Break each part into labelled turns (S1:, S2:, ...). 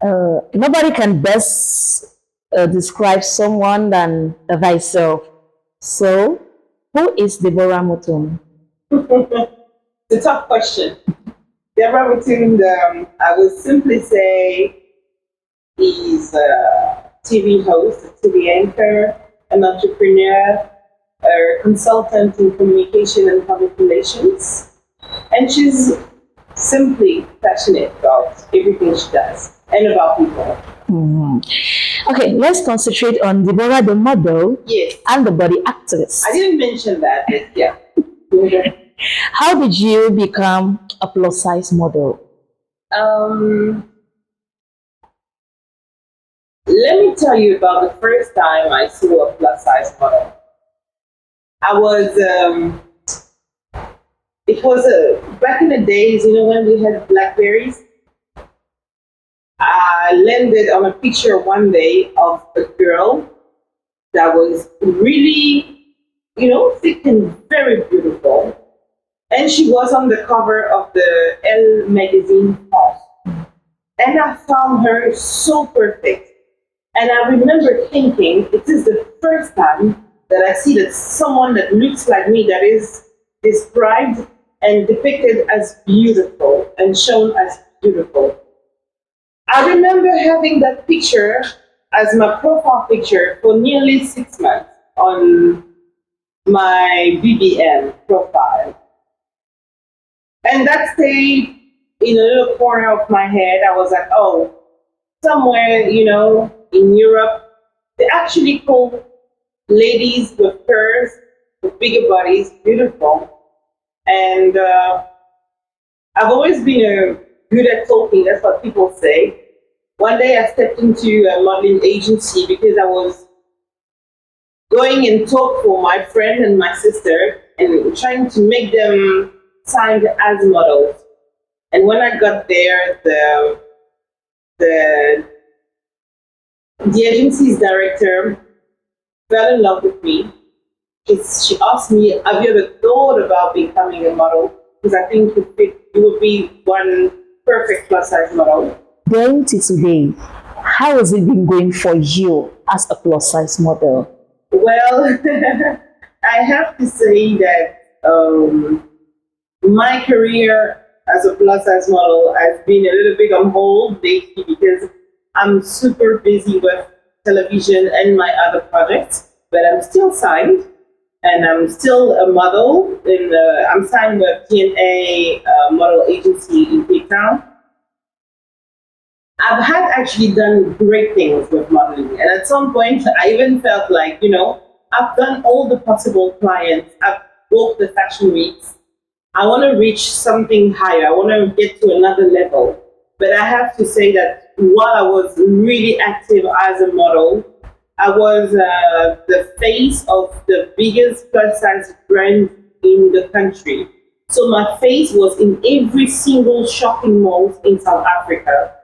S1: Nobody can best describe someone than thyself. So, who is Déborah Mutund?
S2: It's a tough question. Déborah Mutund, I would simply say he's a TV host, a TV anchor, an entrepreneur, a consultant in communication and public relations. And she's simply passionate about everything she does and about people.
S1: Okay, let's concentrate on Deborah the model
S2: Yes.
S1: and the body actress.
S2: I didn't mention that, but yeah.
S1: How did you become a plus size model?
S2: Let me tell you about the first time I saw a plus size model. I was, it was back in the days, when we had Blackberries. I landed on a picture one day of a girl that was really, thick and very beautiful. And she was on the cover of the Elle magazine post. And I found her so perfect. And I remember thinking, it is the first time that I see that someone that looks like me, that is described and depicted as beautiful and shown as beautiful. I remember having that picture as my profile picture for nearly 6 months on my BBM profile. And that stayed in a little corner of my head. I was like, oh, somewhere, in Europe, they actually call ladies with curves, with bigger bodies, beautiful. And I've always been good at talking, that's what people say. One day I stepped into a modeling agency because I was going and talk for my friend and my sister and trying to make them signed as models. And when I got there, the agency's director fell in love with me. She asked me, have you ever thought about becoming a model? Because I think you would be one perfect plus size model.
S1: Then to today, how has it been going for you as a plus size model?
S2: Well, I have to say that my career as a plus size model has been a little bit on hold lately because I'm super busy with television and my other projects, but I'm still signed and I'm still a model. I'm signed with DNA model agency in Cape Town. I've had actually done great things with modeling, and at some point I even felt like, I've done all the possible clients. I've booked the fashion weeks. I want to reach something higher. I want to get to another level. But I have to say that while I was really active as a model, I was the face of the biggest plus size brand in the country. So my face was in every single shopping mall in South Africa.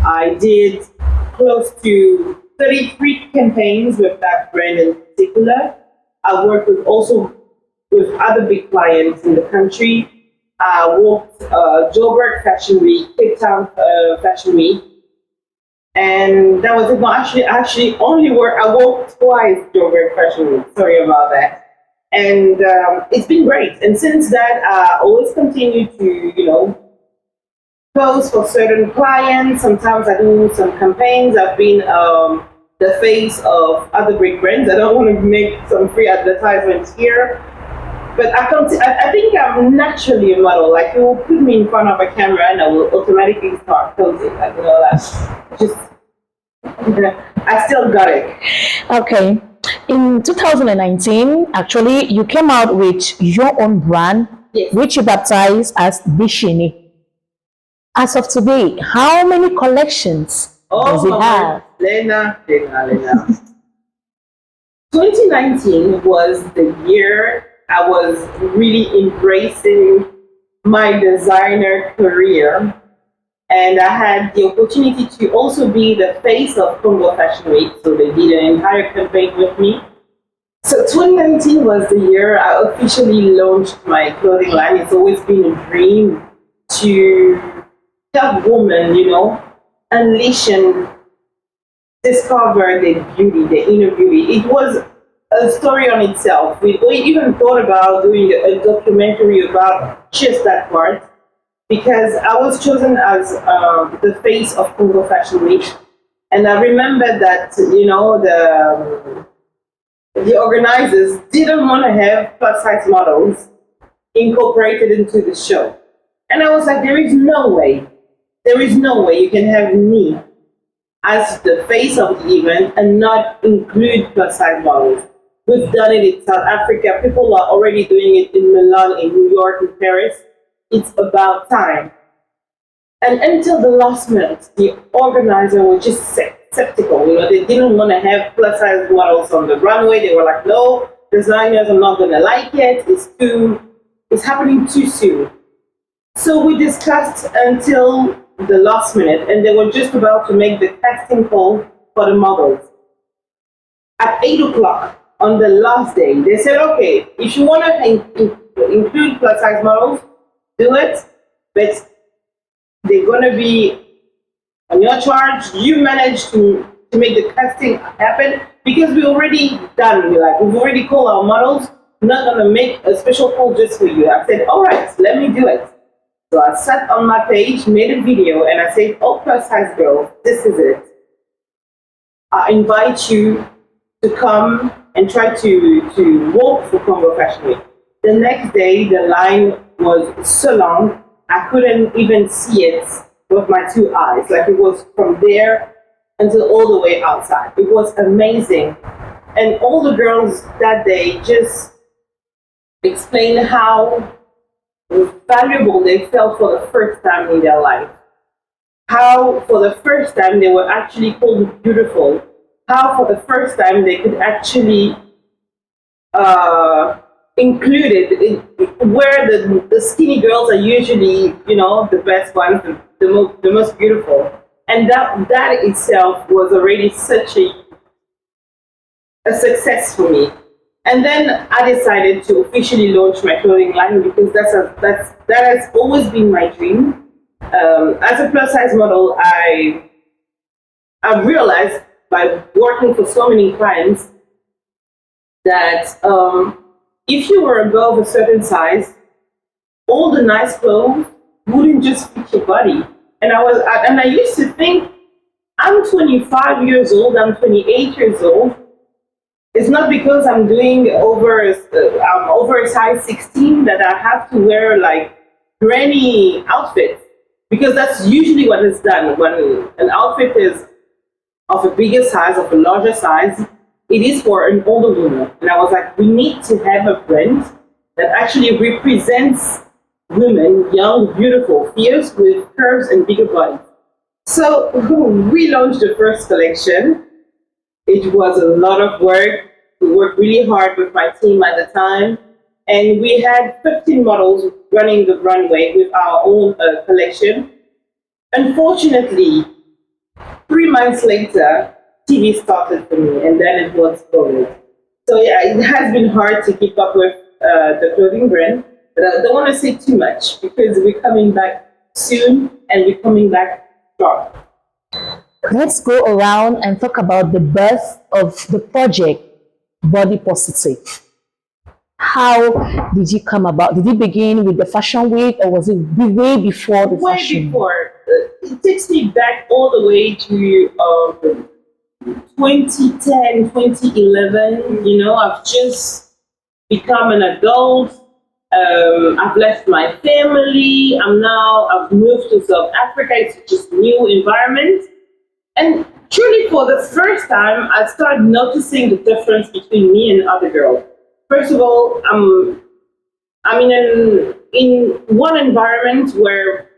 S2: I did close to 33 campaigns with that brand in particular. I worked also with other big clients in the country. I worked Joburg Fashion Week, Cape Town Fashion Week, and that was it. No, actually only I worked twice Joburg Fashion Week. Sorry about that. And it's been great. And since that, I always continue to, pose for certain clients. Sometimes I do some campaigns. I've been the face of other big brands. I don't want to make some free advertisements here. But I think I'm naturally a model. Like, you will put me in front of a camera and I will automatically start posing. Like, I still got it.
S1: Okay. In 2019, actually, you came out with your own brand,
S2: Yes.
S1: which you baptized as Bishini. As of today, how many collections does it have?
S2: LENA. 2019 was the year I was really embracing my designer career. And I had the opportunity to also be the face of Congo Fashion Week. So they did an entire campaign with me. So 2019 was the year I officially launched my clothing line. It's always been a dream to help women, unleashing, discover the beauty, the inner beauty. It was a story on itself. We even thought about doing a documentary about just that part, because I was chosen as the face of Congo Fashion Week. And I remember that, the organizers didn't want to have plus size models incorporated into the show. And I was like, there is no way you can have me as the face of the event and not include plus size models. We've done it in South Africa. People are already doing it in Milan, in New York, in Paris. It's about time. And until the last minute, the organizer was just skeptical. They didn't want to have plus size models on the runway. They were like, no, designers are not going to like it. It's happening too soon. So we discussed until the last minute, and they were just about to make the casting call for the models. At 8 o'clock on the last day, they said, okay, if you want to include plus size models, do it, but they're going to be on your charge. You managed to make the casting happen, because we've already done. We've already called our models. I'm not going to make a special call just for you. I said, all right, let me do it. So I sat on my page, made a video, and I said, oh, plus size girls, this is it. I invite you to come and try to walk for Congo Fashion Week. The next day, the line was so long, I couldn't even see it with my two eyes. It was from there until all the way outside. It was amazing. And all the girls that day just explained how valuable they felt for the first time in their life. How for the first time they were actually called beautiful. How for the first time they could actually include it where the skinny girls are usually, the best ones, the most beautiful. And that itself was already such a success for me. And then I decided to officially launch my clothing line, because that has always been my dream. As a plus size model, I realized by working for so many clients that if you were above a certain size, all the nice clothes wouldn't just fit your body. And I used to think, I'm 25 years old, I'm 28 years old. It's not because I'm doing over a size 16 that I have to wear granny outfits, because that's usually what is done when an outfit is of a bigger size, of a larger size. It is for an older woman. And I was like, we need to have a brand that actually represents women, young, beautiful, fierce, with curves and bigger bodies. So we launched the first collection. It was a lot of work. We worked really hard with my team at the time. And we had 15 models running the runway with our own collection. Unfortunately, 3 months later, TV started for me, and then it was COVID. So yeah, it has been hard to keep up with the clothing brand, but I don't want to say too much, because we're coming back soon, and we're coming back strong.
S1: Let's go around and talk about the birth of the project, Body Positive. How did you come about? Did it begin with the Fashion Week, or was it way before the Fashion Week?
S2: Way before. It takes me back all the way to 2010, 2011. I've just become an adult. I've left my family. I've moved to South Africa. It's just new environment. And truly, for the first time, I started noticing the difference between me and other girls. First of all, I'm in one environment where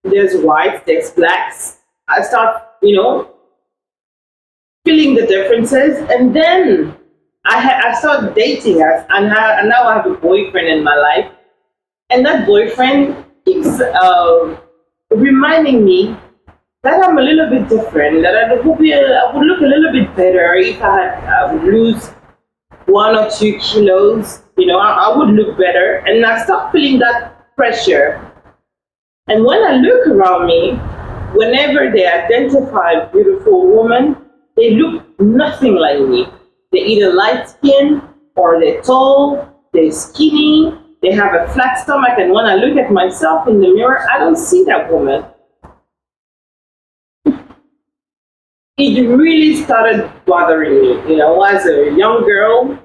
S2: there's whites, there's blacks. I start, feeling the differences, and then I started dating us, and now I have a boyfriend in my life, and that boyfriend keeps reminding me that I'm a little bit different, that I would look a little bit better if I would lose 1 or 2 kilos. I would look better, and I start feeling that pressure. And when I look around me, whenever they identify a beautiful woman, they look nothing like me. They're either light skinned or they're tall, they're skinny, they have a flat stomach, and when I look at myself in the mirror, I don't see that woman. It really started bothering me. You know, as a young girl,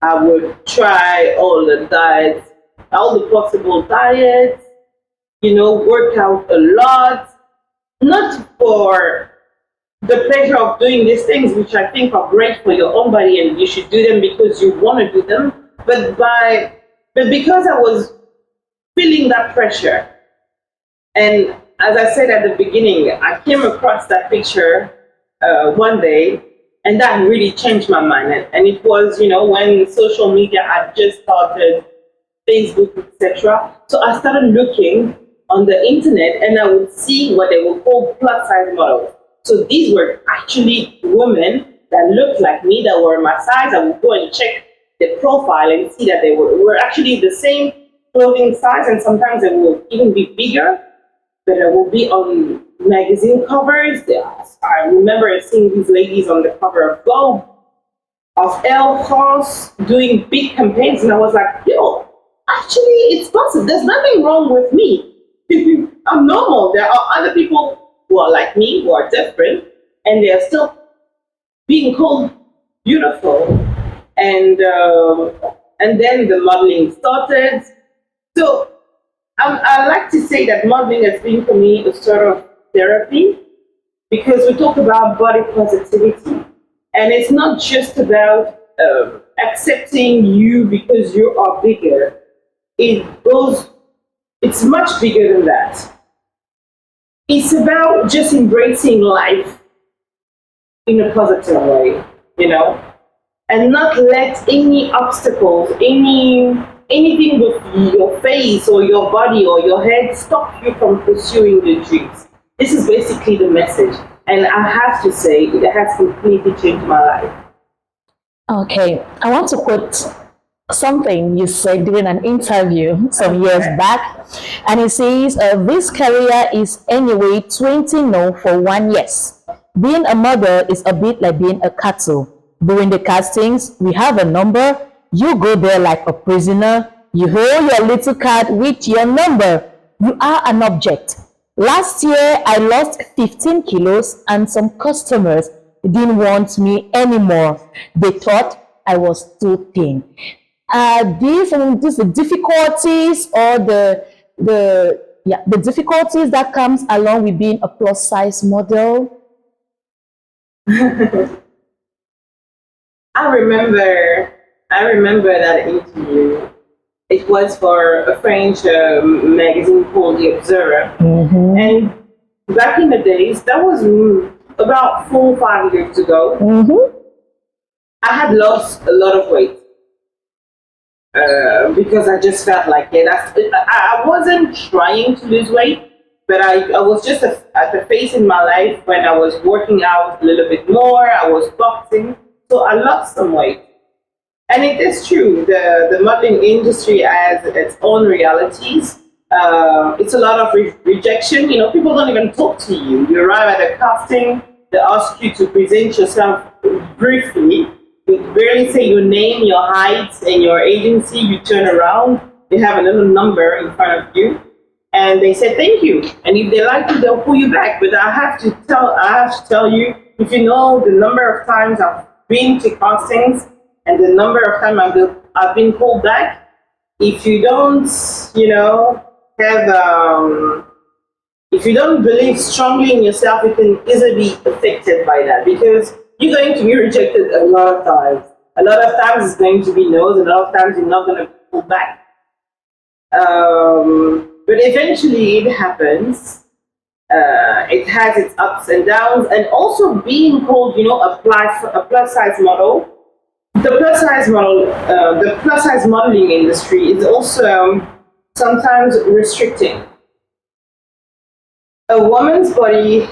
S2: I would try all the diets, all the possible diets, you know, work out a lot, not for the pleasure of doing these things, which I think are great for your own body and you should do them because you want to do them, but because I was feeling that pressure. And as I said at the beginning, I came across that picture one day, and that really changed my mind. And it was, you know, when social media had just started, Facebook, etc. So I started looking on the internet, and I would see what they would call plus size models. So these were actually women that looked like me, that were my size. I would go and check the profile and see that they were actually the same clothing size, and sometimes they will even be bigger, but they will be on magazine covers. I remember seeing these ladies on the cover of Vogue, of Elle France, doing big campaigns, and I was like, yo, actually, it's possible. There's nothing wrong with me. I'm normal. There are other people who are like me, who are different, and they are still being called beautiful. And then the modeling started. So I like to say that modeling has been for me a sort of therapy, because we talk about body positivity, and it's not just about accepting you because you are bigger. It's much bigger than that. It's about just embracing life in a positive way, you know, and not let any obstacles, anything with your face or your body or your head stop you from pursuing your dreams. This is basically the message. And I have to say, it has completely changed my life.
S1: Okay, I want to quote something you said during an interview some years back, and it says, this career is anyway 20 no for 1 yes. Being a model is a bit like being a cattle. During the castings, we have a number. You go there like a prisoner. You hold your little card with your number. You are an object. Last year, I lost 15 kilos and some customers didn't want me anymore. They thought I was too thin. These difficulties, or the difficulties that comes along with being a plus size model.
S2: I remember that interview. It was for a French magazine called The Observer.
S1: Mm-hmm.
S2: And back in the days, that was about 4 or 5 years ago,
S1: Mm-hmm.
S2: I had lost a lot of weight because I just felt like it. I wasn't trying to lose weight, but I was just at the phase in my life when I was working out a little bit more. I was boxing, so I lost some weight. And it is true, the modeling industry has its own realities. It's a lot of rejection. You know, people don't even talk to you. You arrive at a casting, they ask you to present yourself briefly. You barely say your name, your height, and your agency. You turn around, they have a little number in front of you, and they say thank you. And if they like you, they'll pull you back. But I have to tell you, if you know the number of times I've been to castings and the number of times I've been pulled back, if you don't, you know, if you don't believe strongly in yourself, you can easily be affected by that, because you're going to be rejected a lot of times. A lot of times it's going to be no's, and a lot of times you're not going to pull back. But eventually it happens. It has its ups and downs, and also being called, you know, a plus size model. The plus size modeling industry is also sometimes restricting. A woman's body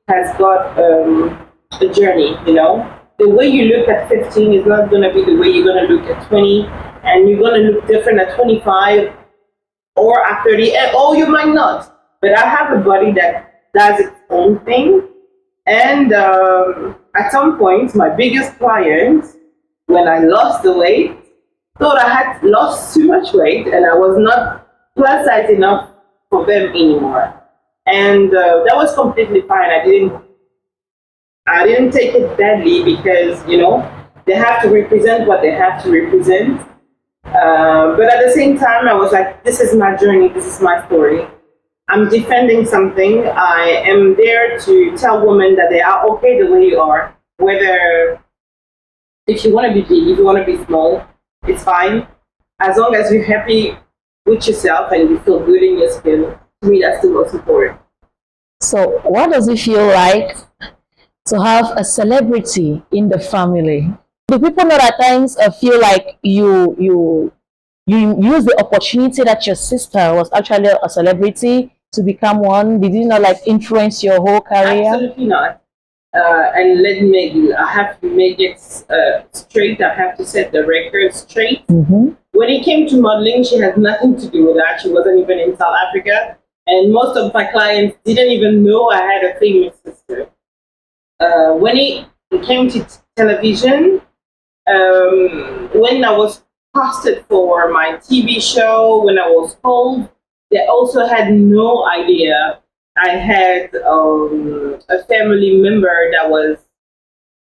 S2: has got a journey, you know. The way you look at 15 is not going to be the way you're going to look at 20, and you're going to look different at 25 or at 30, or you might not. But I have a body that does its own thing. And at some point, my biggest client, when I lost the weight, thought I had lost too much weight and I was not plus size enough for them anymore. And that was completely fine. I didn't take it badly because, you know, they have to represent what they have to represent. But at the same time, I was like, this is my journey, this is my story. I'm defending something. I am there to tell women that they are okay the way you are. Whether if you want to be big, if you want to be small, it's fine. As long as you're happy with yourself and you feel good in your skin, to me, that's the most important.
S1: So, what does it feel like to have a celebrity in the family? Do people know at times feel like you use the opportunity that your sister was actually a celebrity to become one? Did you not like influence your whole career?
S2: Absolutely not. And let me, I have to make it straight. I have to set the record straight.
S1: Mm-hmm.
S2: When it came to modeling, she had nothing to do with that. She wasn't even in South Africa. And most of my clients didn't even know I had a famous sister. When it came to television, when I was casted for my TV show, when I was called, they also had no idea I had a family member that was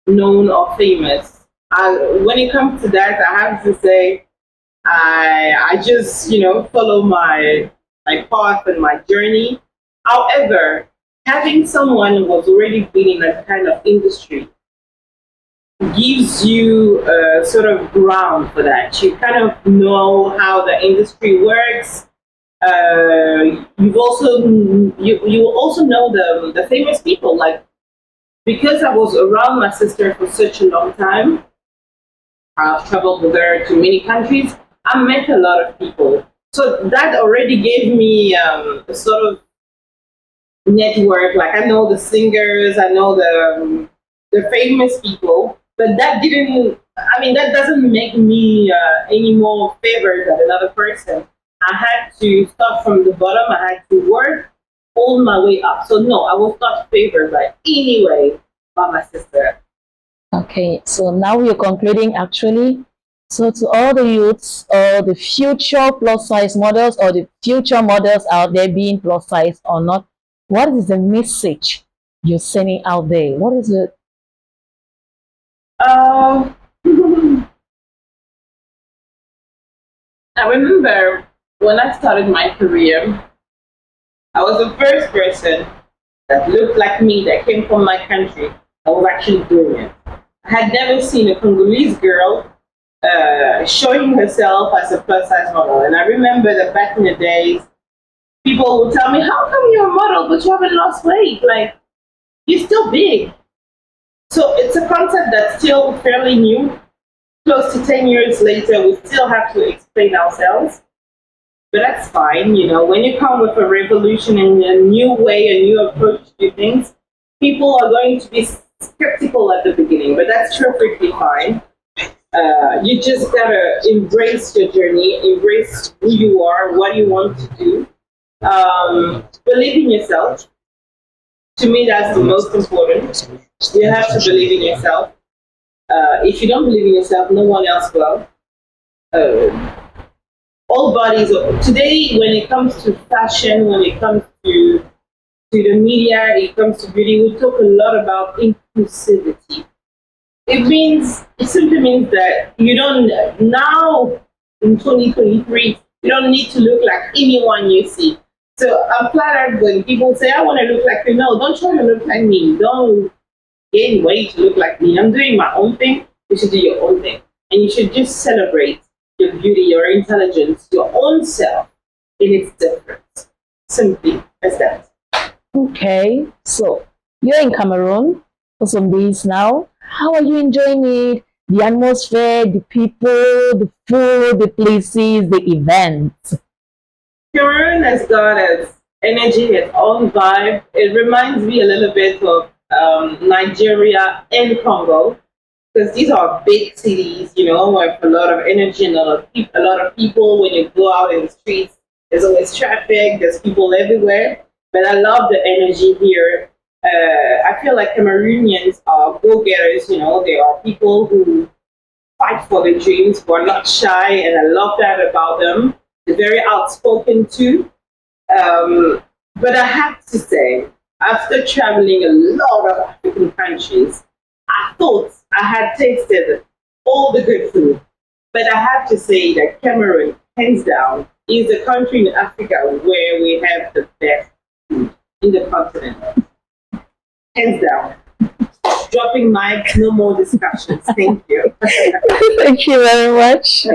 S2: known or famous. When it comes to that, I have to say, I just, you know, follow my path and my journey. However, having someone who was already been in that kind of industry gives you a sort of ground for that. You kind of know how the industry works. You will also know the famous people. Like, because I was around my sister for such a long time, I've traveled with her to many countries. I met a lot of people, so that already gave me a sort of network. Like, I know the singers, I know the famous people, but that didn't. I mean, that doesn't make me any more favored than another person. I had to start from the bottom. I had to work all my way up. So no, I was not favored by any way by my sister.
S1: Okay, so now we're concluding actually. So to all the youths or the future plus size models or the future models out there, being plus size or not, what is the message you're sending out there? What is it?
S2: I remember when I started my career, I was the first person that looked like me, that came from my country, that was actually doing it. I had never seen a Congolese girl showing herself as a plus size model. And I remember that back in the days, people would tell me, how come you're a model but you haven't lost weight? Like, you're still big. So it's a concept that's still fairly new. Close to 10 years later, we still have to explain ourselves. But that's fine, you know, when you come with a revolution and a new way, a new approach to things, people are going to be skeptical at the beginning, but that's perfectly fine. You just gotta embrace your journey, embrace who you are, what you want to do. Believe in yourself. To me, that's the most important. You have to believe in yourself. If you don't believe in yourself, no one else will. All bodies today, when it comes to fashion, when it comes to the media, it comes to beauty, we talk a lot about inclusivity. It simply means that you don't, now in 2023, you don't need to look like anyone you see. So I'm flattered when people say, I want to look like you. No, don't try to look like me. Don't gain weight to look like me. I'm doing my own thing. You should do your own thing. And you should just celebrate your beauty, your intelligence, your own self in its difference. Simply as that.
S1: Okay, so you're in Cameroon for some days now. How are you enjoying it? The atmosphere, the people, the food, the places, the events.
S2: Cameroon has got its energy, its own vibe. It reminds me a little bit of Nigeria and Congo, because these are big cities, you know, with a lot of energy and a lot of people. When you go out in the streets, there's always traffic, there's people everywhere. But I love the energy here. I feel like Cameroonians are go-getters, you know, they are people who fight for their dreams, who are not shy, and I love that about them. They're very outspoken too. But I have to say, after traveling a lot of African countries, I thought I had tasted all the good food. But I have to say that Cameroon, hands down, is a country in Africa where we have the best food in the continent. Hands down. Dropping mics, no more discussions. Thank you.
S1: Thank you very much.